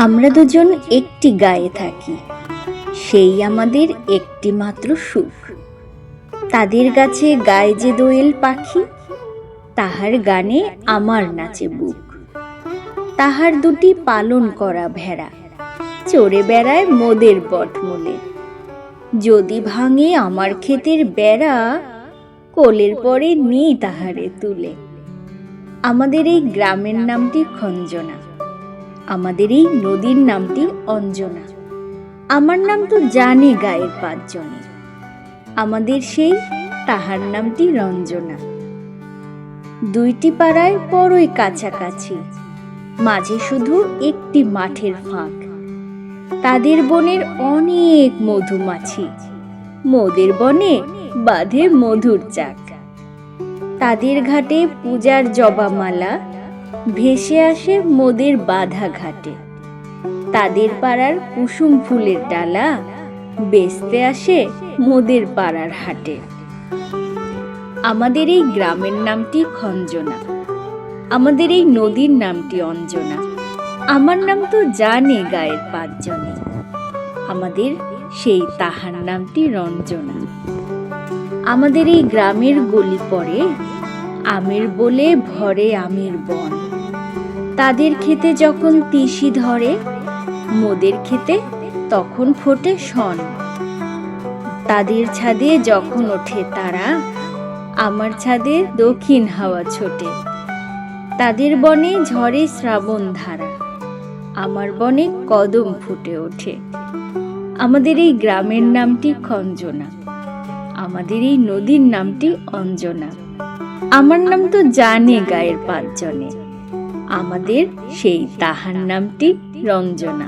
আমরা দুজন একটি গায়ে থাকি, সেই আমাদের একটি মাত্র সুখ। তাদের গাছে গায়ে যে দোয়েল পাখি, তাহার গানে আমার নাচে বুক। তাহার দুটি পালন করা ভেড়া চড়ে বেড়ায় মোদের বটমূলে। যদি ভাঙে আমার ক্ষেতের বেড়া, কোলের পরে নিই তাহারে তুলে। আমাদের এই গ্রামের নামটি খঞ্জনা, আমাদের এই নদীর নামটি অঞ্জনা। আমার নাম তো জানে গায়ের 5 জনে, আমাদের সেই তাহার নামটি রঞ্জনা। দুইটি পাড়ায় বড়ই কাছাকাছি, মাঝে শুধু একটি মাঠের ফাঁক। তাদের বনের অনেক মধুমাছি, মোদের বনে বাঁধে মধুর চাক। তাদের ঘাটে পূজার জবামালা ভেসে আসে মোদের বাঁধা ঘাটে। তাদের পাড়ার কুসুম ফুলের ডালা বেচতে আসে মোদের পাড়ার হাটে। আমাদের এই গ্রামের নামটি খঞ্জনা, আমাদের এই নদীর নামটি অঞ্জনা। আমার নাম তো জানে গায়ের 5 জনে, আমাদের সেই তাহার নামটি রঞ্জনা। আমাদের এই গ্রামের গলি পড়ে আমের বলে ভরে আমের বন। তাদের খেতে যখন তিসি ধরে, মোদের খেতে তখন ফোটে শন। তাদের ছাদে যখন ওঠে তারা, আমার ছাদে দক্ষিণ হাওয়া ছোটে। তাদের বনে ঝরে শ্রাবণ ধারা, আমার বনে কদম ফুটে ওঠে। আমাদের এই গ্রামের নামটি খঞ্জনা, আমাদের এই নদীর নামটি অঞ্জনা। আমার নাম তো জানে গায়ের 5 জনে, আমাদের সেই তাহার নামটি রঞ্জনা।